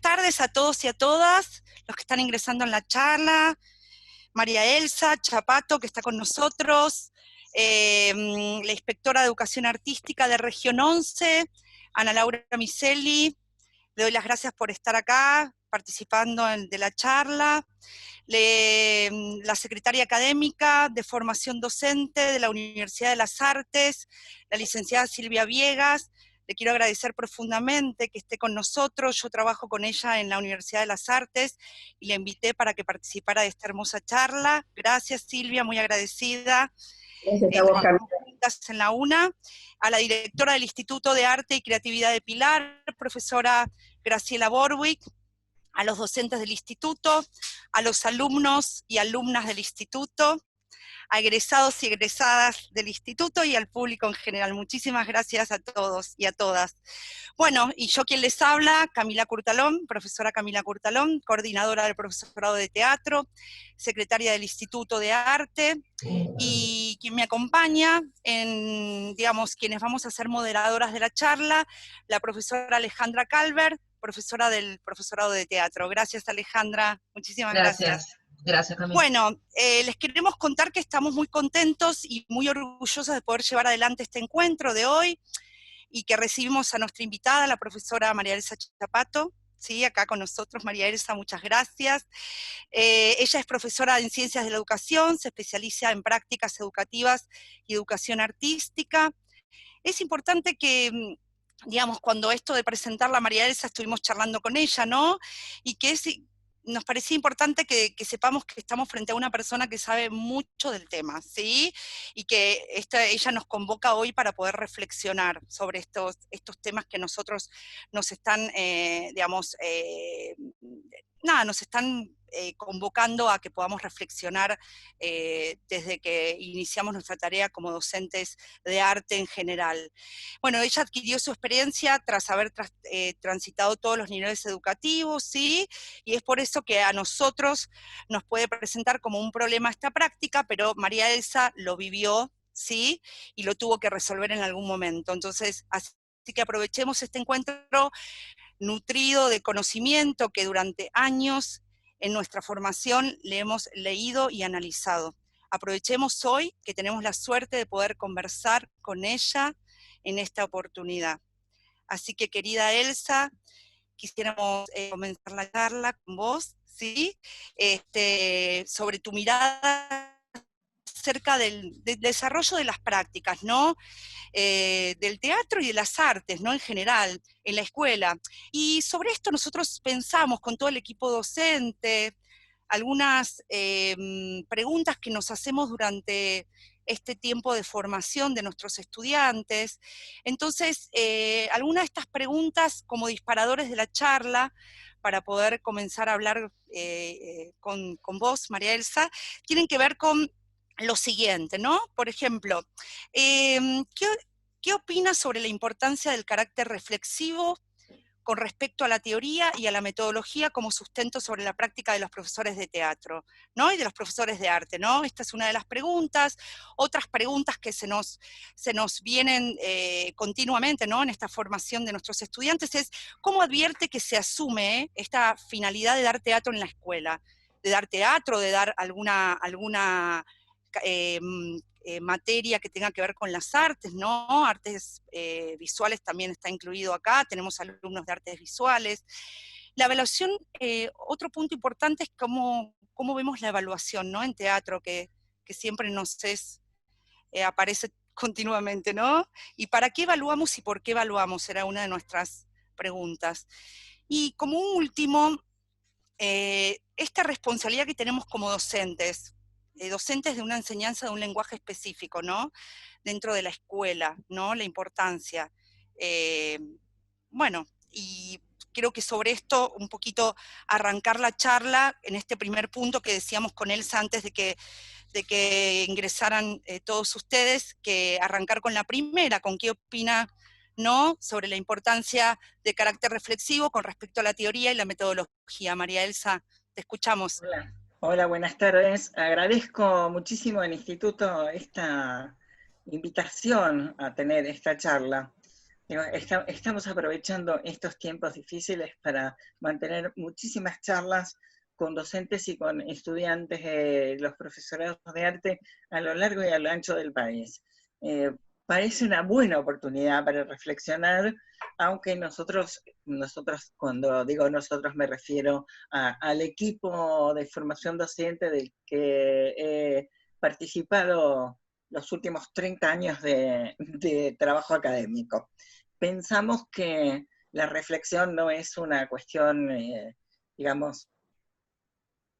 tardes a todos y a todas, los que están ingresando en la charla, María Elsa Chapato, que está con nosotros, la inspectora de Educación Artística de Región 11, Ana Laura Miseli, le doy las gracias por estar acá, participando de la charla, la secretaria académica de formación docente de la Universidad de las Artes, la licenciada Silvia Viegas. Le quiero agradecer profundamente que esté con nosotros. Yo trabajo con ella en la Universidad de las Artes y la invité para que participara de esta hermosa charla. Gracias, Silvia, muy agradecida. Trabajamos juntas en la UNA. A la directora del Instituto de Arte y Creatividad de Pilar, profesora Graciela Borwick, a los docentes del instituto, a los alumnos y alumnas del instituto, a egresados y egresadas del instituto y al público en general. Muchísimas gracias a todos y a todas. Bueno, y yo quien les habla, Camila Curtalón, profesora Camila Curtalón, coordinadora del profesorado de teatro, secretaria del Instituto de Arte, y quien me acompaña, digamos, quienes vamos a ser moderadoras de la charla, la profesora Alejandra Calver, profesora del profesorado de teatro. Gracias, Alejandra, muchísimas gracias. Gracias, Camila. Bueno, les queremos contar que estamos muy contentos y muy orgullosos de poder llevar adelante este encuentro de hoy, y que recibimos a nuestra invitada, la profesora María Elsa Chapato, ¿sí? Acá con nosotros. María Elsa, muchas gracias. Ella es profesora en Ciencias de la Educación, se especializa en prácticas educativas y educación artística. Es importante que, digamos, cuando esto de presentarla a María Elsa estuvimos charlando con ella, ¿no? Y que nos parecía importante que sepamos que estamos frente a una persona que sabe mucho del tema, ¿sí? Y que ella nos convoca hoy para poder reflexionar sobre estos temas que nosotros nos están, digamos, nos están convocando a que podamos reflexionar desde que iniciamos nuestra tarea como docentes de arte en general. Bueno, ella adquirió su experiencia tras haber transitado todos los niveles educativos, ¿sí? Y es por eso que a nosotros nos puede presentar como un problema esta práctica, pero María Elsa lo vivió, ¿sí? Y lo tuvo que resolver en algún momento. Entonces, así que aprovechemos este encuentro nutrido de conocimiento que durante años en nuestra formación le hemos leído y analizado. Aprovechemos hoy que tenemos la suerte de poder conversar con ella en esta oportunidad. Así que, querida Elsa, quisiéramos comenzar la charla con vos, ¿sí? Sobre tu mirada acerca del desarrollo de las prácticas, ¿no? Del teatro y de las artes, ¿no? En general, en la escuela. Y sobre esto nosotros pensamos con todo el equipo docente, algunas preguntas que nos hacemos durante este tiempo de formación de nuestros estudiantes. Entonces, algunas de estas preguntas como disparadores de la charla, para poder comenzar a hablar con vos, María Elsa, tienen que ver con lo siguiente, ¿no? Por ejemplo, ¿qué opinas sobre la importancia del carácter reflexivo con respecto a la teoría y a la metodología como sustento sobre la práctica de los profesores de teatro, ¿no? Y de los profesores de arte, ¿no? Esta es una de las preguntas. Otras preguntas que se nos vienen continuamente, ¿no? En esta formación de nuestros estudiantes es, ¿cómo advierte que se asume esta finalidad de dar teatro en la escuela? De dar teatro, de dar alguna materia que tenga que ver con las artes, ¿no? Artes visuales también está incluido acá, tenemos alumnos de artes visuales. La evaluación, otro punto importante es cómo vemos la evaluación, ¿no? En teatro, que siempre aparece continuamente, ¿no? ¿Y para qué evaluamos y por qué evaluamos? Era una de nuestras preguntas. Y como último, esta responsabilidad que tenemos como docentes de una enseñanza de un lenguaje específico, ¿no? Dentro de la escuela, ¿no? La importancia. Bueno, y creo que sobre esto un poquito arrancar la charla en este primer punto que decíamos con Elsa antes de que ingresaran todos ustedes, que arrancar con la primera, con qué opina, ¿no? Sobre la importancia de carácter reflexivo con respecto a la teoría y la metodología. María Elsa, te escuchamos. Hola. Hola, buenas tardes. Agradezco muchísimo al Instituto esta invitación a tener esta charla, Digo, estamos aprovechando estos tiempos difíciles para mantener muchísimas charlas con docentes y con estudiantes de los profesorados de arte a lo largo y a lo ancho del país. Parece una buena oportunidad para reflexionar, aunque nosotros, cuando digo nosotros me refiero al equipo de formación docente del que he participado los últimos 30 años de trabajo académico. Pensamos que la reflexión no es una cuestión, digamos,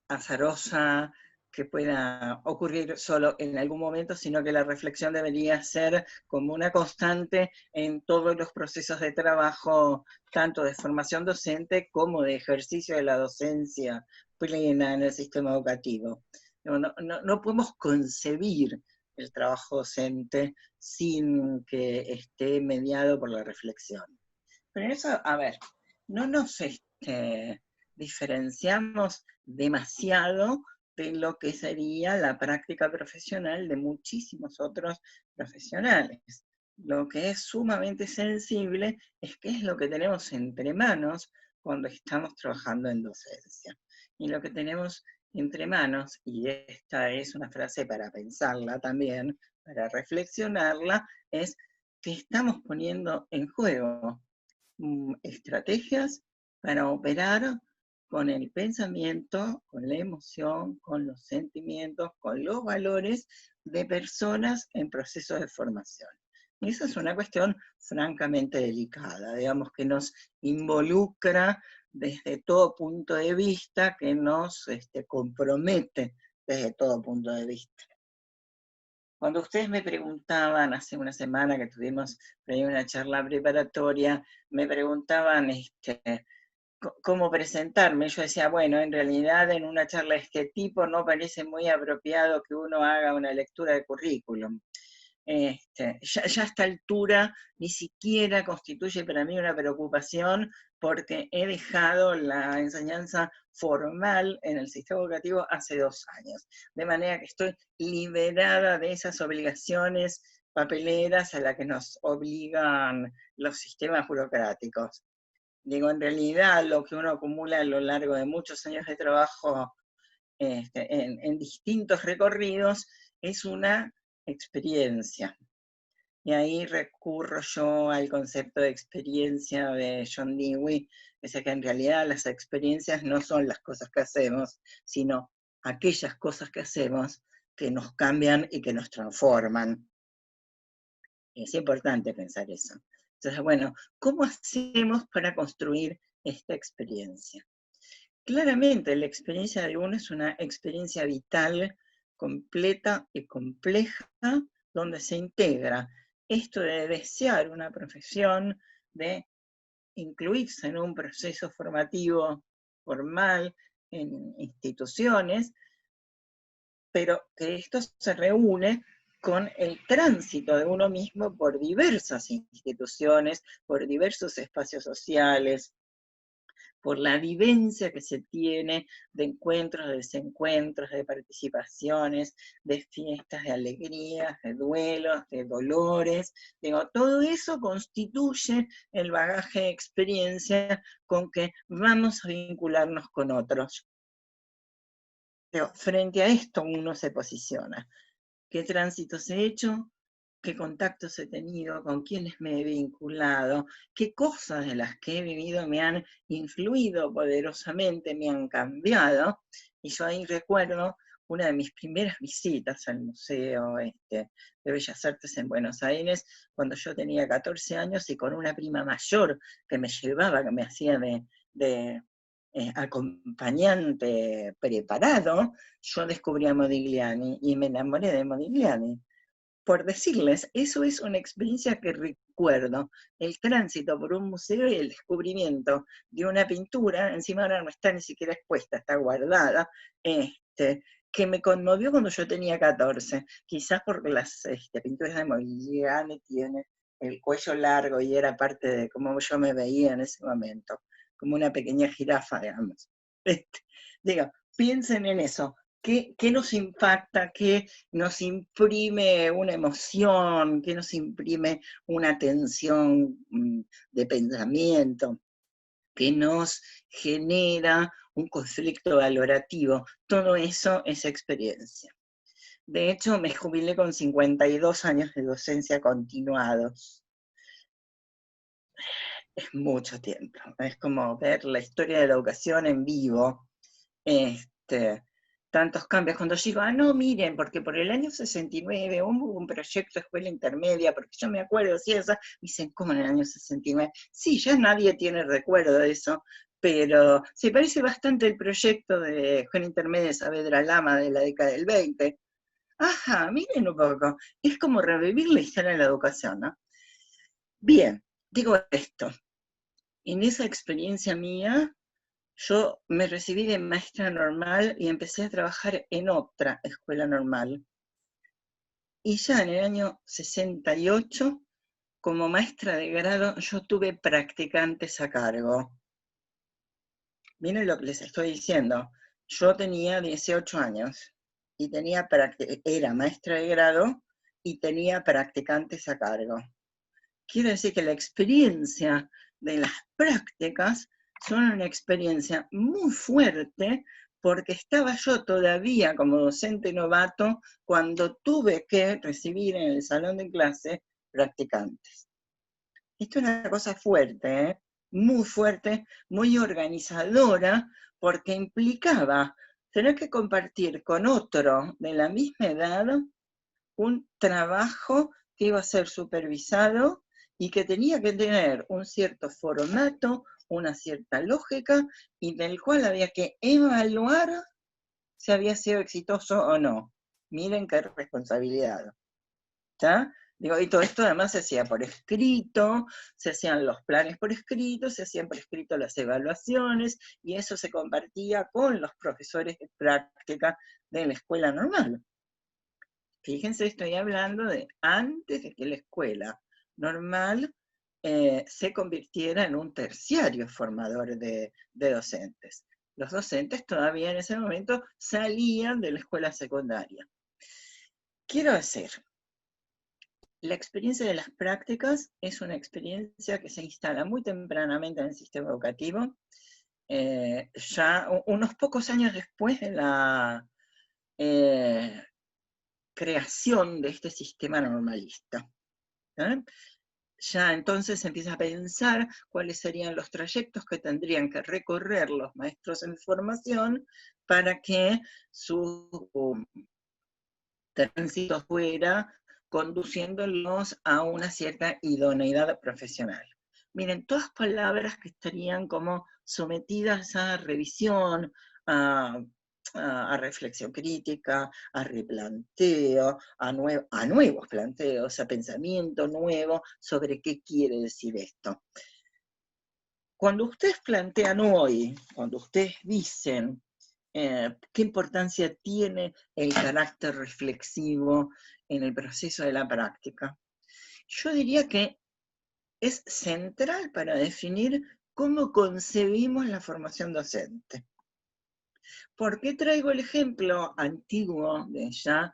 azarosa, que pueda ocurrir solo en algún momento, sino que la reflexión debería ser como una constante en todos los procesos de trabajo, tanto de formación docente como de ejercicio de la docencia plena en el sistema educativo. No podemos concebir el trabajo docente sin que esté mediado por la reflexión. Pero eso, a ver, no nos diferenciamos demasiado de lo que sería la práctica profesional de muchísimos otros profesionales. Lo que es sumamente sensible es qué es lo que tenemos entre manos cuando estamos trabajando en docencia. Y lo que tenemos entre manos, y esta es una frase para pensarla también, para reflexionarla, es que estamos poniendo en juego estrategias para operar con el pensamiento, con la emoción, con los sentimientos, con los valores de personas en proceso de formación. Y esa es una cuestión francamente delicada, digamos que nos involucra desde todo punto de vista, que nos compromete desde todo punto de vista. Cuando ustedes me preguntaban, hace una semana que tuvimos una charla preparatoria, me preguntaban cómo presentarme. Yo decía, bueno, en realidad en una charla de este tipo no parece muy apropiado que uno haga una lectura de currículum. Ya a esta altura ni siquiera constituye para mí una preocupación, porque he dejado la enseñanza formal en el sistema educativo hace 2 años, de manera que estoy liberada de esas obligaciones papeleras a las que nos obligan los sistemas burocráticos. Digo, en realidad lo que uno acumula a lo largo de muchos años de trabajo en distintos recorridos es una experiencia. Y ahí recurro yo al concepto de experiencia de John Dewey, que dice que en realidad las experiencias no son las cosas que hacemos, sino aquellas cosas que hacemos que nos cambian y que nos transforman. Es importante pensar eso. Entonces, bueno, ¿cómo hacemos para construir esta experiencia? Claramente la experiencia de uno es una experiencia vital, completa y compleja, donde se integra esto de desear una profesión, de incluirse en un proceso formativo formal en instituciones, pero que esto se reúne con el tránsito de uno mismo por diversas instituciones, por diversos espacios sociales, por la vivencia que se tiene de encuentros, de desencuentros, de participaciones, de fiestas, de alegrías, de duelos, de dolores. Digo, todo eso constituye el bagaje de experiencia con que vamos a vincularnos con otros. Digo, frente a esto uno se posiciona. ¿Qué tránsitos he hecho? ¿Qué contactos he tenido? ¿Con quiénes me he vinculado? ¿Qué cosas de las que he vivido me han influido poderosamente, me han cambiado? Y yo ahí recuerdo una de mis primeras visitas al Museo de Bellas Artes en Buenos Aires, cuando yo tenía 14 años y con una prima mayor que me llevaba, que me hacía de acompañante preparado, yo descubrí a Modigliani y me enamoré de Modigliani. Por decirles, eso es una experiencia que recuerdo, el tránsito por un museo y el descubrimiento de una pintura, encima ahora no está ni siquiera expuesta, está guardada, que me conmovió cuando yo tenía 14, quizás porque las pinturas de Modigliani tienen el cuello largo y era parte de cómo yo me veía en ese momento, como una pequeña jirafa, digamos. Digo, piensen en eso, ¿Qué nos impacta? ¿Qué nos imprime una emoción? ¿Qué nos imprime una tensión de pensamiento? ¿Qué nos genera un conflicto valorativo? Todo eso es experiencia. De hecho, me jubilé con 52 años de docencia continuados. Es mucho tiempo. Es como ver la historia de la educación en vivo. Tantos cambios. Cuando yo digo, no, miren, porque por el año 69 hubo un proyecto de escuela intermedia, porque yo me acuerdo, sí, esa, dicen, ¿cómo en el año 69? Sí, ya nadie tiene recuerdo de eso, pero se parece bastante el proyecto de escuela intermedia de Saavedra Lama de la década del 20. Ajá, miren un poco, es como revivir la historia de la educación, ¿no? Bien, digo esto, en esa experiencia mía, yo me recibí de maestra normal y empecé a trabajar en otra escuela normal. Y ya en el año 68, como maestra de grado, yo tuve practicantes a cargo. Miren lo que les estoy diciendo. Yo tenía 18 años y era maestra de grado y tenía practicantes a cargo. Quiere decir que la experiencia de las prácticas son una experiencia muy fuerte porque estaba yo todavía como docente novato cuando tuve que recibir en el salón de clase practicantes. Esto es una cosa fuerte, muy fuerte, muy organizadora, porque implicaba tener que compartir con otro de la misma edad un trabajo que iba a ser supervisado y que tenía que tener un cierto formato, una cierta lógica, y del cual había que evaluar si había sido exitoso o no. Miren qué responsabilidad. ¿Está? Digo, y todo esto además se hacía por escrito, se hacían los planes por escrito, se hacían por escrito las evaluaciones, y eso se compartía con los profesores de práctica de la escuela normal. Fíjense, estoy hablando de antes de que la escuela normal se convirtiera en un terciario formador de docentes. Los docentes todavía en ese momento salían de la escuela secundaria. Quiero decir, la experiencia de las prácticas es una experiencia que se instala muy tempranamente en el sistema educativo, ya unos pocos años después de la creación de este sistema normalista. Ya entonces se empieza a pensar cuáles serían los trayectos que tendrían que recorrer los maestros en formación para que su tránsito fuera conduciéndolos a una cierta idoneidad profesional. Miren, todas palabras que estarían como sometidas a revisión, a reflexión crítica, a replanteo, a nuevos planteos, a pensamiento nuevo sobre qué quiere decir esto. Cuando ustedes plantean hoy, cuando ustedes dicen qué importancia tiene el carácter reflexivo en el proceso de la práctica, yo diría que es central para definir cómo concebimos la formación docente. ¿Por qué traigo el ejemplo antiguo de ya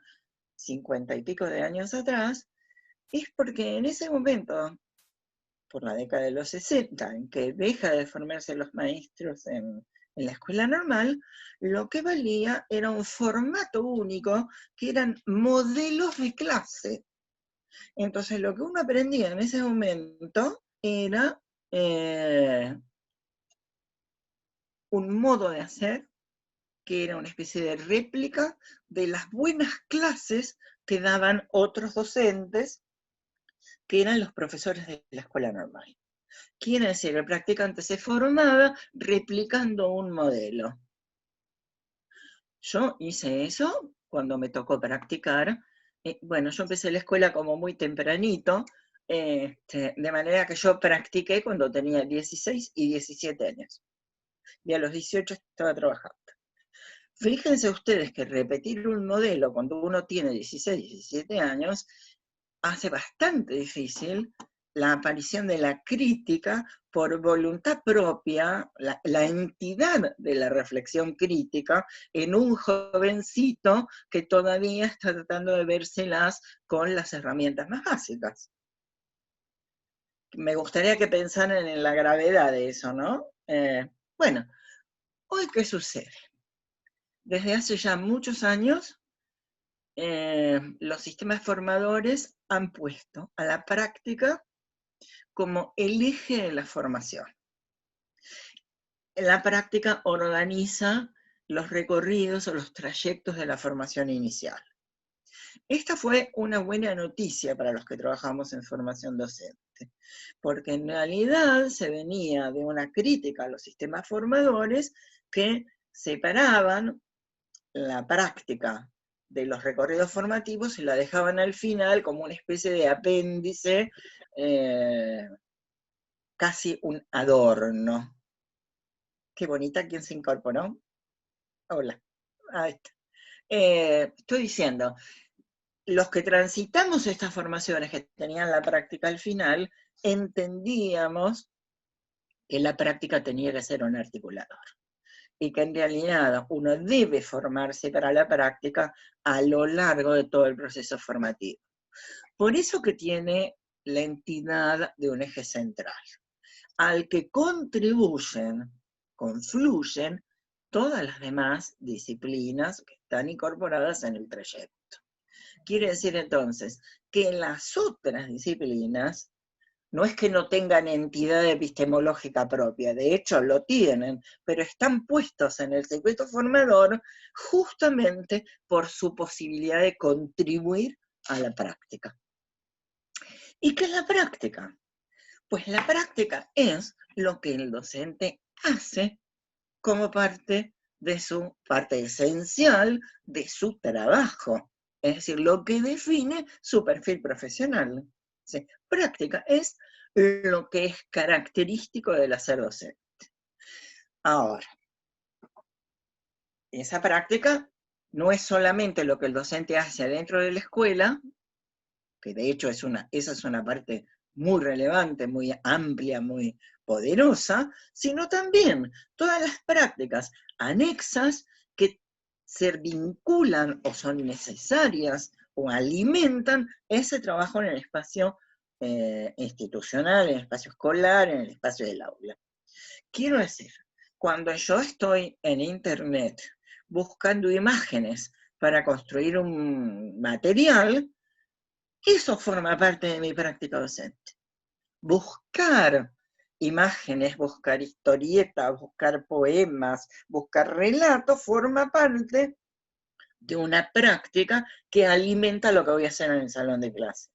50 y pico de años atrás? Es porque en ese momento, por la década de los 60, en que deja de formarse los maestros en la escuela normal, lo que valía era un formato único, que eran modelos de clase. Entonces lo que uno aprendía en ese momento era un modo de hacer que era una especie de réplica de las buenas clases que daban otros docentes, que eran los profesores de la escuela normal. Quiere decir, el practicante se formaba replicando un modelo. Yo hice eso cuando me tocó practicar. Bueno, yo empecé la escuela como muy tempranito, de manera que yo practiqué cuando tenía 16 y 17 años. Y a los 18 estaba trabajando. Fíjense ustedes que repetir un modelo cuando uno tiene 16, 17 años hace bastante difícil la aparición de la crítica por voluntad propia, la entidad de la reflexión crítica en un jovencito que todavía está tratando de vérselas con las herramientas más básicas. Me gustaría que pensaran en la gravedad de eso, ¿no? Bueno, hoy, ¿qué sucede? Desde hace ya muchos años, los sistemas formadores han puesto a la práctica como el eje de la formación. La práctica organiza los recorridos o los trayectos de la formación inicial. Esta fue una buena noticia para los que trabajamos en formación docente, porque en realidad se venía de una crítica a los sistemas formadores que separaban la práctica de los recorridos formativos y la dejaban al final como una especie de apéndice, casi un adorno. Qué bonita quien se incorporó. Hola. Ahí está. Estoy diciendo, los que transitamos estas formaciones que tenían la práctica al final, entendíamos que la práctica tenía que ser un articulador. Y que en realidad uno debe formarse para la práctica a lo largo de todo el proceso formativo. Por eso que tiene la entidad de un eje central, al que contribuyen, confluyen todas las demás disciplinas que están incorporadas en el trayecto. Quiere decir entonces que las otras disciplinas no es que no tengan entidad epistemológica propia, de hecho lo tienen, pero están puestos en el circuito formador justamente por su posibilidad de contribuir a la práctica. ¿Y qué es la práctica? Pues la práctica es lo que el docente hace como parte esencial de su trabajo, es decir, lo que define su perfil profesional. ¿Sí? Práctica es lo que es característico del hacer docente. Ahora, esa práctica no es solamente lo que el docente hace adentro de la escuela, que de hecho esa es una parte muy relevante, muy amplia, muy poderosa, sino también todas las prácticas anexas que se vinculan o son necesarias o alimentan ese trabajo en el espacio institucional, en el espacio escolar, en el espacio del aula. Quiero decir, cuando yo estoy en internet buscando imágenes para construir un material, eso forma parte de mi práctica docente. Buscar imágenes, buscar historietas, buscar poemas, buscar relatos, forma parte de una práctica que alimenta lo que voy a hacer en el salón de clase.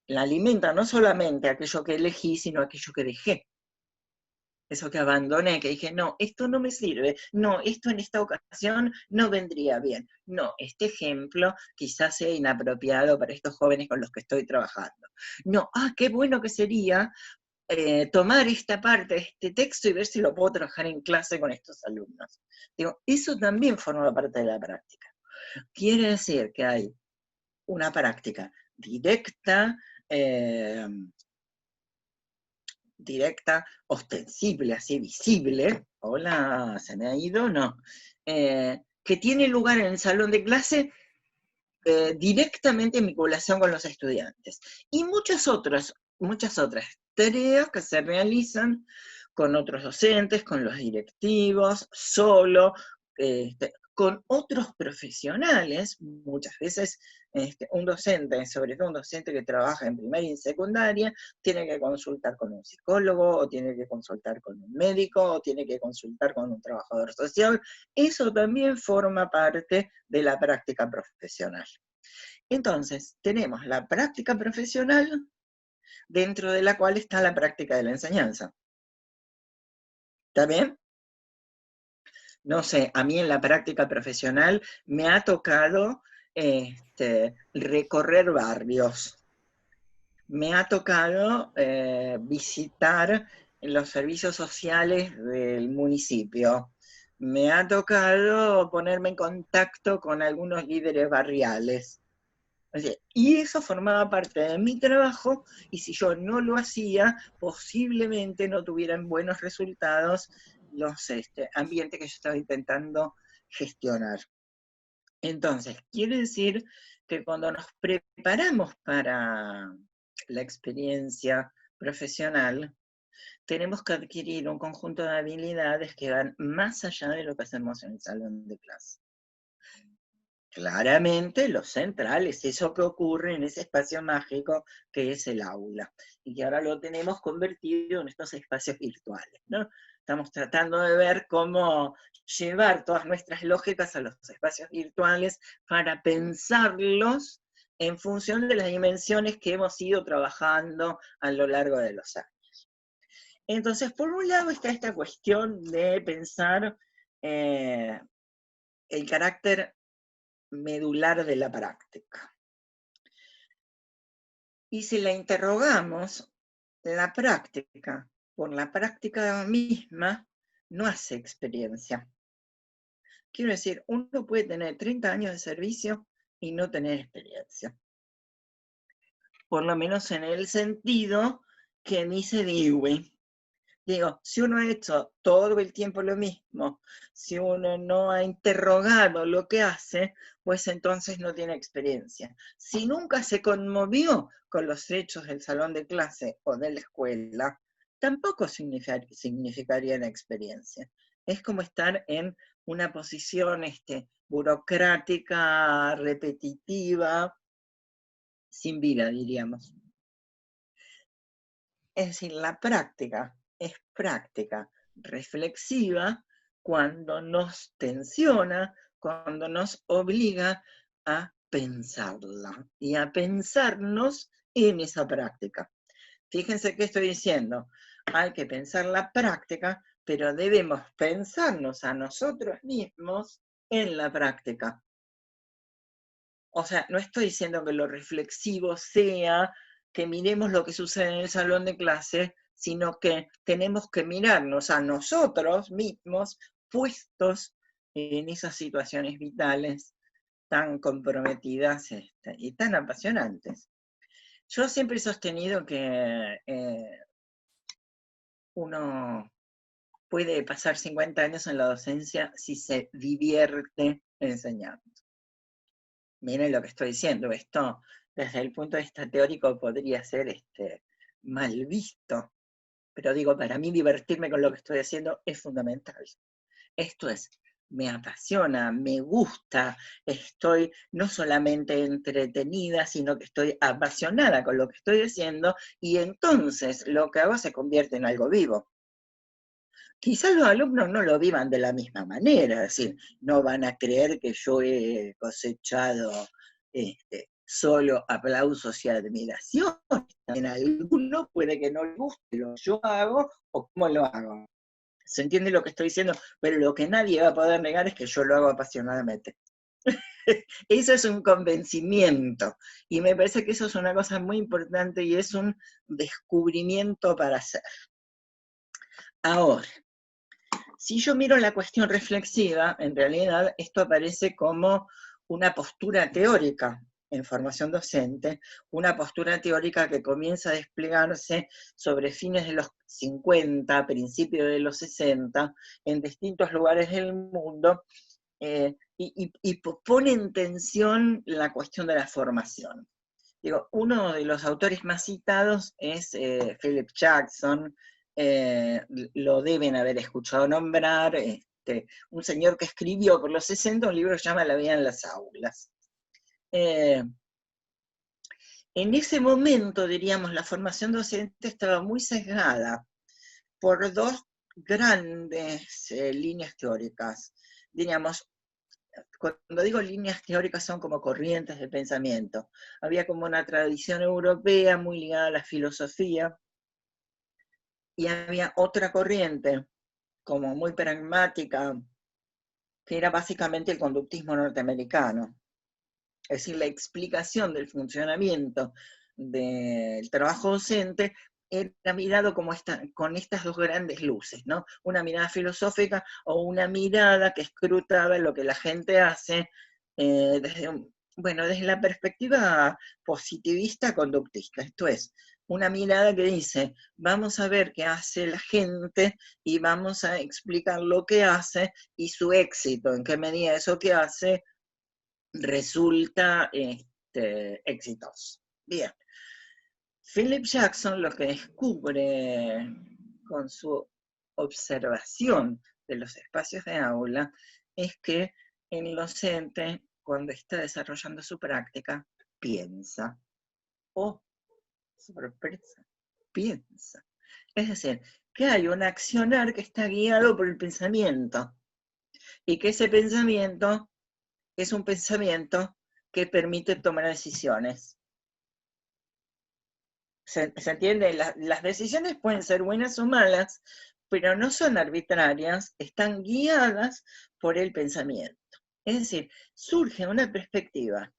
La alimenta no solamente aquello que elegí, sino aquello que dejé. Eso que abandoné, que dije, no, esto no me sirve, no, esto en esta ocasión no vendría bien, no, este ejemplo quizás sea inapropiado para estos jóvenes con los que estoy trabajando. No, qué bueno que sería tomar esta parte de este texto y ver si lo puedo trabajar en clase con estos alumnos. Digo, eso también forma parte de la práctica. Quiere decir que hay una práctica directa, ostensible, así visible, hola, ¿se me ha ido? No, que tiene lugar en el salón de clase directamente en vinculación con los estudiantes. Y muchas otras tareas que se realizan con otros docentes, con los directivos, solo, con otros profesionales, muchas veces un docente, sobre todo un docente que trabaja en primaria y en secundaria, tiene que consultar con un psicólogo, o tiene que consultar con un médico, o tiene que consultar con un trabajador social. Eso también forma parte de la práctica profesional. Entonces, tenemos la práctica profesional, dentro de la cual está la práctica de la enseñanza. ¿Está bien? No sé, a mí en la práctica profesional me ha tocado recorrer barrios. Me ha tocado visitar los servicios sociales del municipio. Me ha tocado ponerme en contacto con algunos líderes barriales. O sea, y eso formaba parte de mi trabajo, y si yo no lo hacía, posiblemente no tuvieran buenos resultados los ambientes que yo estaba intentando gestionar. Entonces, quiere decir que cuando nos preparamos para la experiencia profesional, tenemos que adquirir un conjunto de habilidades que van más allá de lo que hacemos en el salón de clase. Claramente lo central es eso que ocurre en ese espacio mágico que es el aula, y que ahora lo tenemos convertido en estos espacios virtuales, ¿no? Estamos tratando de ver cómo llevar todas nuestras lógicas a los espacios virtuales para pensarlos en función de las dimensiones que hemos ido trabajando a lo largo de los años. Entonces, por un lado está esta cuestión de pensar el carácter medular de la práctica. Y si la interrogamos, la práctica, por la práctica misma, no hace experiencia. Quiero decir, uno puede tener 30 años de servicio y no tener experiencia. Por lo menos en el sentido que dice Dewey. Digo, si uno ha hecho todo el tiempo lo mismo, si uno no ha interrogado lo que hace, pues entonces no tiene experiencia. Si nunca se conmovió con los hechos del salón de clase o de la escuela, tampoco significaría una experiencia. Es como estar en una posición burocrática, repetitiva, sin vida, diríamos. Es decir, la práctica es práctica reflexiva cuando nos tensiona, cuando nos obliga a pensarla y a pensarnos en esa práctica. Fíjense qué estoy diciendo. Hay que pensar la práctica, pero debemos pensarnos a nosotros mismos en la práctica. O sea, no estoy diciendo que lo reflexivo sea que miremos lo que sucede en el salón de clase, sino que tenemos que mirarnos a nosotros mismos puestos en esas situaciones vitales tan comprometidas y tan apasionantes. Yo siempre he sostenido que uno puede pasar 50 años en la docencia si se divierte enseñando. Miren lo que estoy diciendo, esto desde el punto de vista teórico podría ser mal visto, pero digo, para mí divertirme con lo que estoy haciendo es fundamental. Esto es, me apasiona, me gusta, estoy no solamente entretenida, sino que estoy apasionada con lo que estoy haciendo, y entonces lo que hago se convierte en algo vivo. Quizás los alumnos no lo vivan de la misma manera, es decir, no van a creer que yo he cosechado solo aplausos y admiración. En alguno puede que no les guste lo que yo hago o cómo lo hago. ¿Se entiende lo que estoy diciendo? Pero lo que nadie va a poder negar es que yo lo hago apasionadamente. Eso es un convencimiento, y me parece que eso es una cosa muy importante y es un descubrimiento para hacer. Ahora, si yo miro la cuestión reflexiva, en realidad esto aparece como una postura teórica en formación docente, una postura teórica que comienza a desplegarse sobre fines de los 50, principios de los 60, en distintos lugares del mundo, y pone en tensión la cuestión de la formación. Digo, uno de los autores más citados es Philip Jackson, lo deben haber escuchado nombrar, un señor que escribió por los 60 un libro que se llama La vida en las aulas. En ese momento, diríamos, la formación docente estaba muy sesgada por dos grandes líneas teóricas. Diríamos, cuando digo líneas teóricas son como corrientes de pensamiento. Había como una tradición europea muy ligada a la filosofía, y había otra corriente como muy pragmática, que era básicamente el conductismo norteamericano. Es decir, la explicación del funcionamiento del trabajo docente era mirado como con estas dos grandes luces, ¿no? Una mirada filosófica o una mirada que escrutaba lo que la gente hace desde Bueno, desde la perspectiva positivista conductista, esto es, una mirada que dice, vamos a ver qué hace la gente y vamos a explicar lo que hace y su éxito, en qué medida eso que hace resulta exitoso. Bien, Philip Jackson lo que descubre con su observación de los espacios de aula es que el docente, cuando está desarrollando su práctica, piensa. ¡Oh, sorpresa! Piensa. Es decir, que hay un accionar que está guiado por el pensamiento y que ese pensamiento es un pensamiento que permite tomar decisiones. ¿Se entiende? Las decisiones pueden ser buenas o malas, pero no son arbitrarias, están guiadas por el pensamiento. Es decir, surge una perspectiva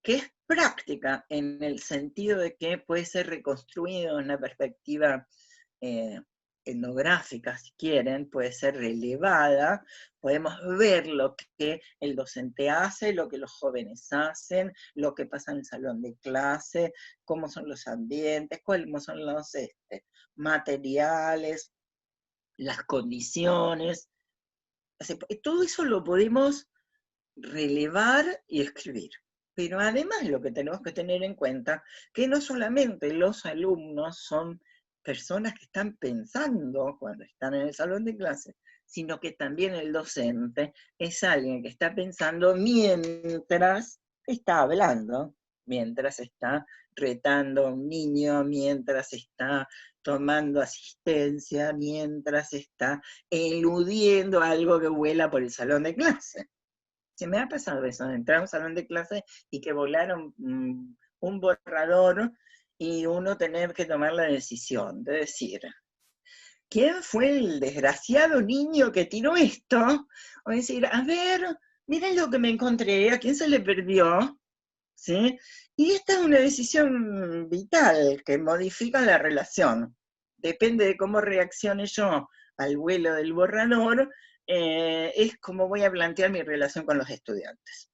que es práctica en el sentido de que puede ser reconstruido en una perspectiva etnográfica, si quieren, puede ser relevada, podemos ver lo que el docente hace, lo que los jóvenes hacen, lo que pasa en el salón de clase, cómo son los ambientes, cuáles son los materiales, las condiciones. Todo eso lo podemos relevar y escribir. Pero además lo que tenemos que tener en cuenta, que no solamente los alumnos son personas que están pensando cuando están en el salón de clase, sino que también el docente es alguien que está pensando mientras está hablando, mientras está retando a un niño, mientras está tomando asistencia, mientras está eludiendo algo que vuela por el salón de clase. Se me ha pasado eso, de entrar a un salón de clase y que volaron un borrador y uno tener que tomar la decisión de decir, ¿quién fue el desgraciado niño que tiró esto? O decir, a ver, miren lo que me encontré, ¿a quién se le perdió? ¿Sí? Y esta es una decisión vital que modifica la relación. Depende de cómo reaccione yo al vuelo del borrador, es como voy a plantear mi relación con los estudiantes.